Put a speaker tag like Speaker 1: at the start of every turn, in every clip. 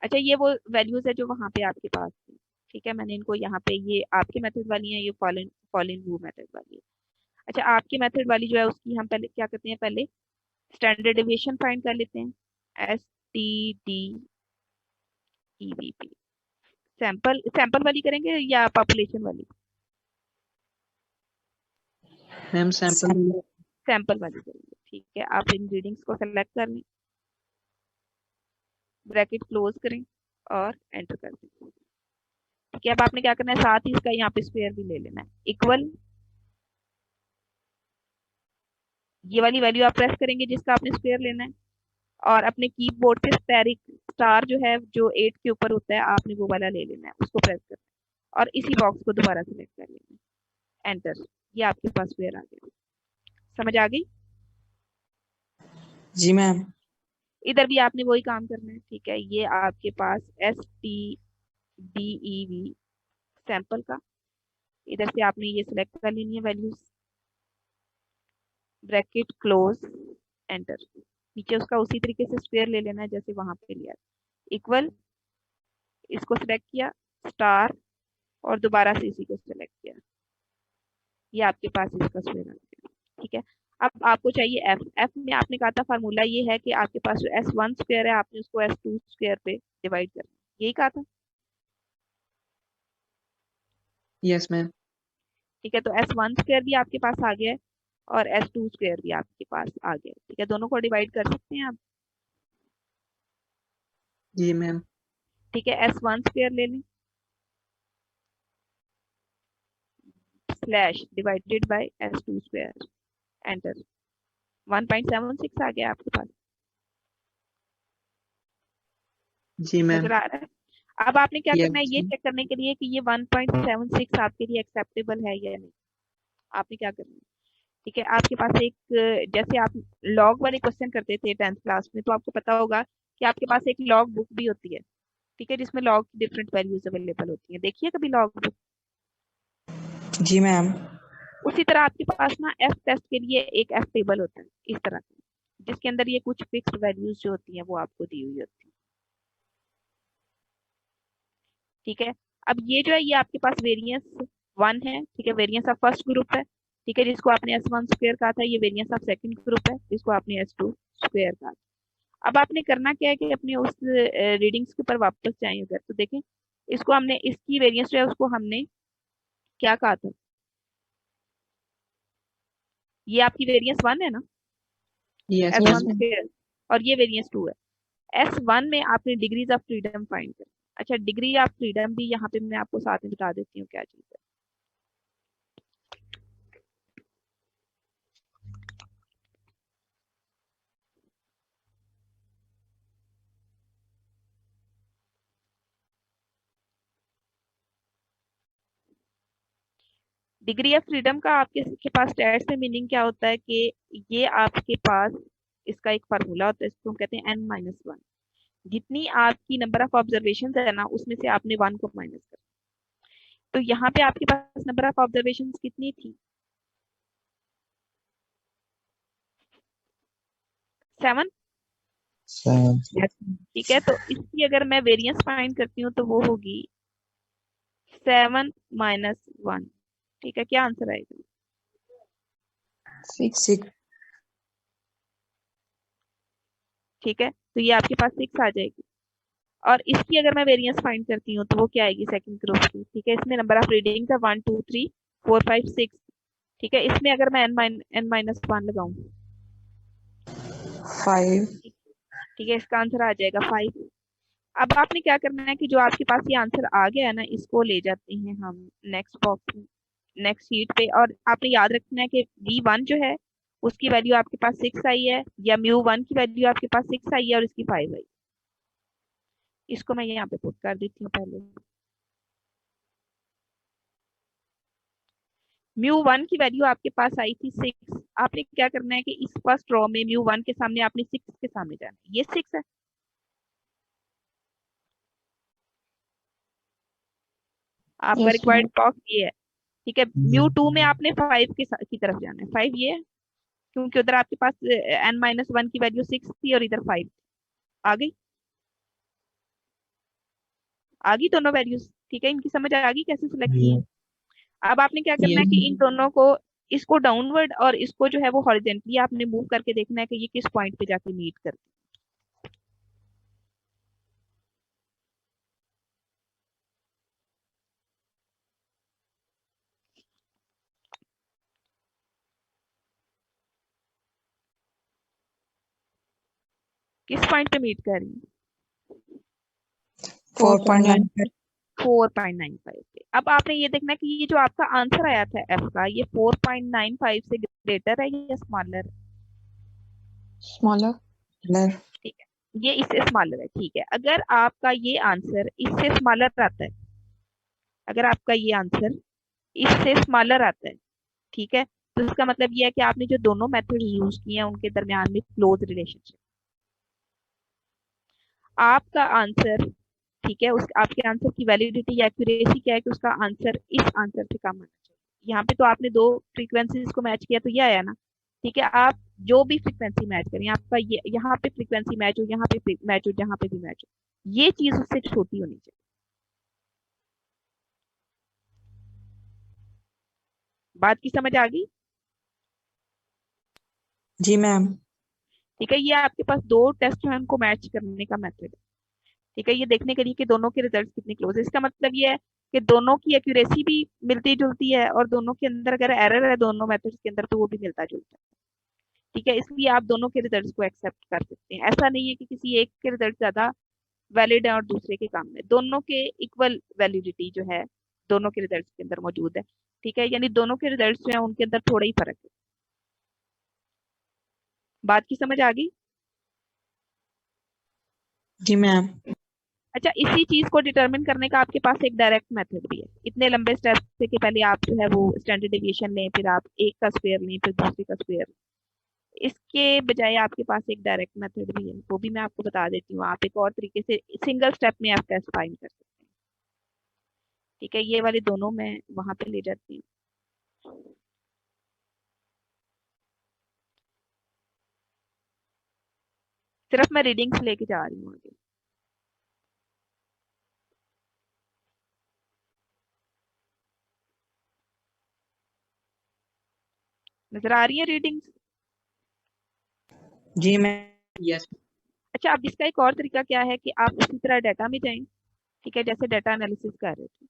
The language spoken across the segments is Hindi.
Speaker 1: अच्छा ये वो वैल्यूज है जो वहां पे आपके पास थी, ठीक है, मैंने इनको यहाँ पे, ये आपके मेथड वाली है, ये फॉलन फॉलन वो मेथड वाली है। अच्छा आपकी मेथड वाली जो है उसकी हम पहले क्या करते हैं, पहले स्टैंडर्ड डेविएशन फाइंड कर लेते हैं, STDEVP। सैंपल सैंपल वाली करेंगे या पॉपुलेशन वाली?
Speaker 2: Ma'am sample.
Speaker 1: सैंपल वाली करेंगे, ठीक है। आप इन रीडिंग्स को सेलेक्ट कर लें, ब्रैकेट क्लोज करें और एंटर कर दें, ठीक है। अब आपने क्या करना है, साथ ही इसका यहाँ पे स्क्वायर भी ले लेना है, इक्वल ये वाली वैल्यू आप प्रेस करेंगे जिसका आपने स्क्वायर लेना है, और अपने कीबोर्ड से स्टेरिक स्टार जो है, जो 8 के ऊपर होता है, आपने वो वाला ले लेना है, उसको प्रेस करना है और इसी बॉक्स को दोबारा सिलेक्ट कर लेना है, एंटर। ये आपके पास स्क्वायर आ गया, समझ आ गई?
Speaker 2: जी मैम।
Speaker 1: इधर भी आपने वही काम करना है, ठीक है। ये आपके पास STDEV सैंपल का, इधर से आपने ये सिलेक्ट कर लेनी है वैल्यूज, ब्रैकेट क्लोज एंटर। नीचे उसका उसी तरीके से स्क्वायर ले लेना है जैसे वहां पे लिया, इक्वल, इसको सिलेक्ट किया, स्टार, और दोबारा से इसी को सिलेक्ट किया, ये आपके पास इसका स्क्वायर आ गया, ठीक है। अब आपको चाहिए एफ। एफ में आपने कहा था फार्मूला ये है कि आपके पास जो S1 स्क्वायर है आपने उसको S2 स्क्वायर पे डिवाइड करना, यही कहा था,
Speaker 2: यस मैम।
Speaker 1: ठीक है। तो S1 स्क्वायर भी आपके पास आ गया है और S2 स्क्वायर भी आपके पास आ गया है, ठीक है। दोनों को डिवाइड कर सकते हैं आप,
Speaker 2: जी मैम।
Speaker 1: ठीक है। S1 स्क्वायर ले लें, slash divided by S2 square, enter. 1.76 आ गया आपके पास,
Speaker 2: जी मैम।
Speaker 1: नजर आ रहा है? अब आपने क्या करना है,
Speaker 2: यस।
Speaker 1: ये चेक करने के लिए कि ये 1.76 आपके लिए एक्सेप्टेबल है या नहीं, आपने क्या करना है, ठीक है। आपके पास एक, जैसे आप लॉग वाले क्वेश्चन करते थे 10th क्लास में, तो आपको पता होगा कि आपके पास एक लॉग बुक भी होती है, ठीक है, जिसमें लॉग की डिफरेंट वैल्यूज अवेलेबल होती है, देखिए कभी लॉग बुक।
Speaker 2: जी मैम।
Speaker 1: उसी तरह आपके पास ना एफ टेस्ट के लिए एक एफ टेबल होता है इस तरह का, जिसके अंदर ये कुछ फिक्स्ड वैल्यूज जो होती हैं वो आपको दी हुई होती है, ठीक है। अब ये जो है ये आपके पास वेरिएंस 1 है, ठीक है, वेरिएंस ऑफ फर्स्ट ग्रुप है, ठीक है, जिसको आपने S1 स्क्वायर कहा था। ये वेरिएंस ऑफ सेकंड ग्रुप है, जिसको आपने S2 स्क्वायर कहा था। अब आपने करना क्या है कि अपने उस रीडिंग्स के ऊपर वापस जाएं उधर, तो देखें इसको हमने, इसकी वेरिएंस जो है उसको हमने क्या कहा था, ये आपकी वेरिएंस 1 है ना,
Speaker 2: yes
Speaker 1: S one
Speaker 2: ma'am.
Speaker 1: Square, और ये वेरिएंस 2 है। S1 में आपने डिग्रीज ऑफ फ्रीडम फाइंड कर, अच्छा डिग्री ऑफ फ्रीडम भी यहाँ पे मैं आपको साथ में बता देती हूँ क्या चीज है। डिग्री ऑफ फ्रीडम का आपके के पास स्टैट्स में मीनिंग क्या होता है कि ये आपके पास, इसका एक फार्मूला होता है, इसको हम कहते हैं N-1। जितनी आपकी नंबर ऑफ ऑब्जर्वेशन है ना उसमें से आपने 1 को माइनस कर, तो यहाँ पे आपके पास नंबर ऑफ ऑब्जर्वेशन कितनी थी, 7, ठीक है। तो इसकी अगर मैं वेरिएंस फाइंड करती हूँ तो वो होगी 7 - 1, ठीक है। क्या आंसर आएगा?
Speaker 2: 6।
Speaker 1: ठीक है, तो ये आपके पास 6 आ जाएगी, और इसकी अगर मैं वेरिएंस फाइंड करती हूँ तो वो क्या आएगी सेकंड ग्रुप की, ठीक है। इसमें नंबर ऑफ रीडिंग था 1 2 3 4 5 6, ठीक है। इसमें अगर मैं N-1 लगाऊं,
Speaker 2: 5।
Speaker 1: ठीक है, इसका आंसर आ जाएगा 5। अब आपने क्या करना है कि जो आपके पास ये आंसर आ गया है ना, इसको ले जाते हैं हम नेक्स्ट बॉक्स में, नेक्स्ट शीट पे, और आपने याद रखना है कि V1 जो है उसकी वैल्यू आपके पास 6 आई है, या म्यू 1 की वैल्यू आपके पास 6 आई है और इसकी 5 आई। इसको मैं यहाँ पे पुट कर देती हूँ पहले। म्यू 1 की वैल्यू आपके पास आई थी 6, आपने क्या करना है कि इस फर्स्ट रो में म्यू 1 के सामने आपने 6 के सामने जाना है, ये 6 है, आपका
Speaker 2: यस
Speaker 1: रिक्वायर्ड
Speaker 2: मैम।
Speaker 1: बॉक्स ये है, ठीक है। म्यू 2 में आपने 5 की तरफ जाना है, 5 ये है, क्योंकि उधर आपके पास N-1 की वैल्यू 6 थी और इधर 5 आ गई। आ गई दोनों वैल्यूज? ठीक है, इनकी समझ आ गई कैसे सिलेक्ट की है।
Speaker 2: Yes.
Speaker 1: अब आपने क्या करना है
Speaker 2: Yes.
Speaker 1: कि इन दोनों को, इसको डाउनवर्ड और इसको जो है वो हॉरिजेंटली आपने मूव करके देखना है कि ये किस पॉइंट पे जाके मीट करते हैं। किस पॉइंट पे मीट कर रही है?
Speaker 2: 4.95.
Speaker 1: 4.95 पे। अब आपने ये देखना है कि ये जो आपका आंसर आया था एफ का, ये 4.95 से ग्रेटर है या स्मॉलर?
Speaker 2: Smaller. Smaller.
Speaker 1: ठीक है, ये इससे स्मॉलर है। ठीक है, अगर आपका ये आंसर इससे स्मॉलर आता है, अगर आपका ये आंसर इससे स्मॉलर आता है, ठीक है, तो इसका मतलब ये है कि आपने जो दोनों मेथड यूज किए हैं उनके दरमियान में क्लोज रिलेशनशिप। आपका आंसर, ठीक है, उस आपके आंसर की वैलिडिटी या एक्यूरेसी क्या है कि उसका आंसर इस आंसर से कम आना चाहिए। यहाँ पे तो आपने दो फ्रीक्वेंसीज को मैच किया तो ये आया ना। ठीक है, आप जो भी फ्रीक्वेंसी मैच करें, आपका ये यहाँ पे फ्रीक्वेंसी मैच हो, यहाँ पे मैच हो, जहाँ पे भी मैच हो, ये चीज उससे छोटी होनी चाहिए। बात की समझ आ गई?
Speaker 2: जी मैम।
Speaker 1: ठीक है, ये आपके पास दो टेस्ट हैं, उनको मैच करने का मेथड है। ठीक है, ये देखने के लिए कि दोनों के रिजल्ट कितने क्लोज है। इसका मतलब ये है कि दोनों की एक्यूरेसी भी मिलती जुलती है और दोनों के अंदर अगर एरर है दोनों मेथड्स के अंदर तो वो भी मिलता जुलता है। ठीक है, इसलिए आप दोनों के रिजल्ट्स को एक्सेप्ट कर सकते हैं। ऐसा नहीं है कि किसी एक के रिजल्ट ज्यादा वैलिड है और दूसरे के कम है, दोनों के इक्वल वैलिडिटी जो है दोनों के रिजल्ट्स के अंदर मौजूद है। ठीक है, यानी दोनों के रिजल्ट्स जो है उनके अंदर थोड़ा ही फर्क है। बात की समझ आ गई?
Speaker 2: जी मैम।
Speaker 1: अच्छा, इसी चीज को डिटरमिन करने का आपके पास एक डायरेक्ट मेथड भी है। इतने लंबे स्टेप से कि पहले आप जो है वो स्टैंडर्ड डेविएशन लें, फिर आप एक का स्क्वायर लें, फिर दूसरे का स्क्वायर लें। इसके बजाय आपके पास एक डायरेक्ट मेथड भी है, वो भी मैं आपको बता देती हूँ। आप एक और तरीके से सिंगल स्टेप में आप टेस्ट फाइंड कर सकते हैं। ठीक है, ये वाले दोनों मैं वहां पे ले जाती हूँ। सिर्फ मैं रीडिंग्स लेके जा रही हूँ आगे। नजर आ रही है रीडिंग्स?
Speaker 2: जी मैम। यस।
Speaker 1: अच्छा, अब इसका एक और तरीका क्या है कि आप उसी तरह डाटा में जाएं। ठीक है, जैसे डाटा एनालिसिस कर रहे थे,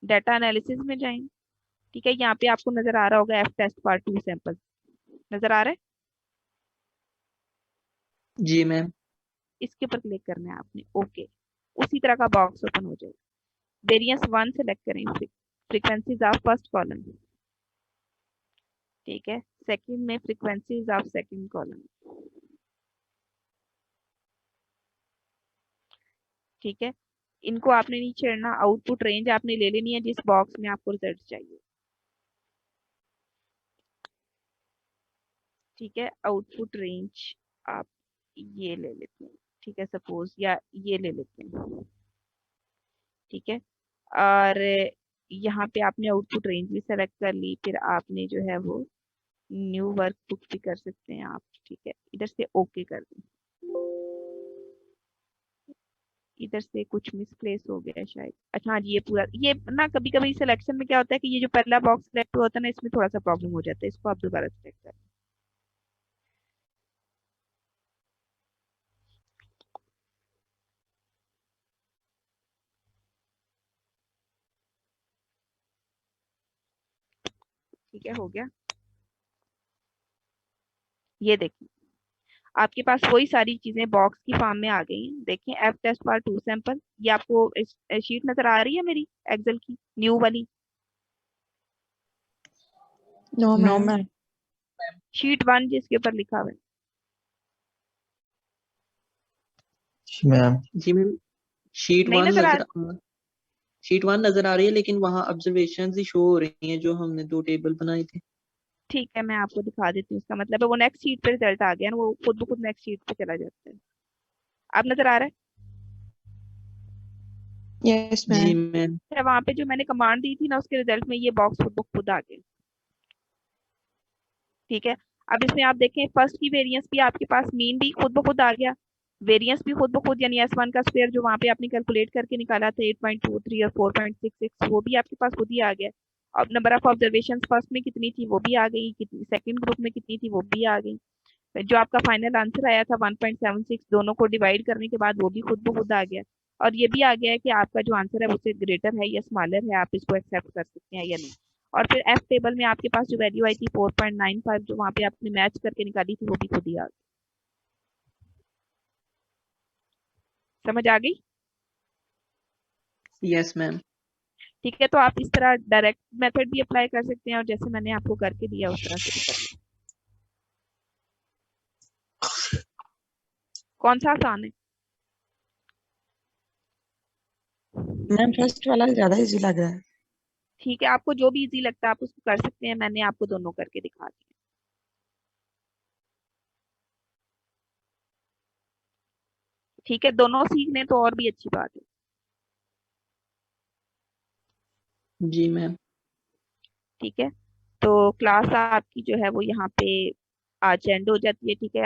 Speaker 1: डाटा एनालिसिस में जाएं। ठीक है, यहाँ पे आपको नजर आ रहा होगा एफ टेस्ट पार्ट 2 सैंपल, नजर आ रहा है?
Speaker 2: जी मैम।
Speaker 1: इसके ऊपर क्लिक करना है आपने, ओके। उसी तरह का बॉक्स ओपन हो जाएगा। वेरिएंस 1 सेलेक्ट करें, फ्रीक्वेंसीज ऑफ फर्स्ट कॉलम। ठीक है, सेकंड में फ्रीक्वेंसीज ऑफ सेकंड कॉलम। ठीक है, इनको आपने नहीं छेड़ना। आउटपुट रेंज आपने ले लेनी है जिस बॉक्स में आपको रिजल्ट चाहिए। ठीक है, आउटपुट रेंज आप ये ले लेते हैं, ठीक है, सपोज, या ये ले लेते हैं। ठीक है, और यहाँ पे आपने आउटपुट रेंज भी सेलेक्ट कर ली, फिर आपने जो है वो न्यू वर्कबुक भी कर सकते हैं आप। ठीक है, इधर से ओके कर दें। इधर से कुछ मिसप्लेस हो गया है शायद। अच्छा हाँ जी, ये पूरा, ये ना कभी कभी सिलेक्शन में क्या होता है कि ये जो पहला बॉक्स सिलेक्ट होता है ना, इसमें थोड़ा सा प्रॉब्लम हो जाता है, इसको आप दोबारा सिलेक्ट करें। ठीक है, हो गया। ये देखिए, आपके पास वही सारी चीजें बॉक्स की फॉर्म में आ गई हैं। देखिए, एफ टेस्ट पार्ट 2 सैंपल, ये आपको शीट नजर आ रही है मेरी एक्सेल की न्यू वाली?
Speaker 2: No
Speaker 3: no
Speaker 2: ma'am.
Speaker 3: Ma'am.
Speaker 1: Sheet 1 जिसके ऊपर लिखा हुआ है।
Speaker 3: मैम
Speaker 2: जी मैम। शीट
Speaker 1: नहीं
Speaker 2: वन
Speaker 1: नजर आ
Speaker 2: नजर शीट वन नजर आ रही है, लेकिन वहाँ ऑब्जर्वेशन ही शो हो रही हैं जो हमने दो टेबल बनाए थे।
Speaker 1: ठीक है, मैं आपको दिखा देती हूँ। उसका मतलब है वो नेक्स्ट शीट पे रिजल्ट आ गया ना, वो खुद ब खुद नेक्स्ट शीट पे चला जाता है। अब नजर आ रहा है?
Speaker 3: यस
Speaker 2: जी
Speaker 3: मैम।
Speaker 2: मैम।
Speaker 1: वहां पे जो मैंने कमांड दी थी ना, उसके रिजल्ट में ये बॉक्स खुद ब खुद आ गया। ठीक है, अब इसमें आप देखें फर्स्ट की वेरिएंस भी आपके पास मीन भी खुद ब खुद आ गया। वेरिएंस भी खुद ब खुद, यानी S1 का स्क्वायर जो वहां पे आपने कैलकुलेट करके निकाला था 8.23 और 4.66, वो भी आपके पास खुद ही आ गया। अब नंबर ऑफ ऑब्जर्वेशन फर्स्ट में कितनी थी वो भी आ गई, कितनी सेकंड ग्रुप में कितनी थी वो भी आ गई। जो आपका फाइनल आंसर आया था 1.76, दोनों को डिवाइड करने के बाद वो भी खुद ब खुद आ गया। और ये भी आ गया है कि आपका जो आंसर है उससे ग्रेटर है या स्मॉलर है, आप इसको एक्सेप्ट कर सकते हैं या नहीं। और फिर एफ टेबल में आपके पास जो वैल्यू आई थी 4.95, जो वहां पे आपने मैच करके निकाली थी, वो भी खुद ही आ गई। समझ आ गई?
Speaker 2: Yes ma'am.
Speaker 1: ठीक है, तो आप इस तरह डायरेक्ट मेथड भी अप्लाई कर सकते हैं और जैसे मैंने आपको करके दिया उस तरह से भी कर लें। कौन सा आसान है?
Speaker 4: मैम फर्स्ट वाला ज्यादा इजी लग रहा है।
Speaker 1: ठीक है, आपको जो भी इजी लगता है आप उसको कर सकते हैं, मैंने आपको दोनों करके दिखा दिया। ठीक है, दोनों सीख लें तो और भी अच्छी बात है।
Speaker 2: जी मैम।
Speaker 1: ठीक है, तो क्लास आपकी जो है वो यहाँ पे आज एंड हो जाती है। ठीक है।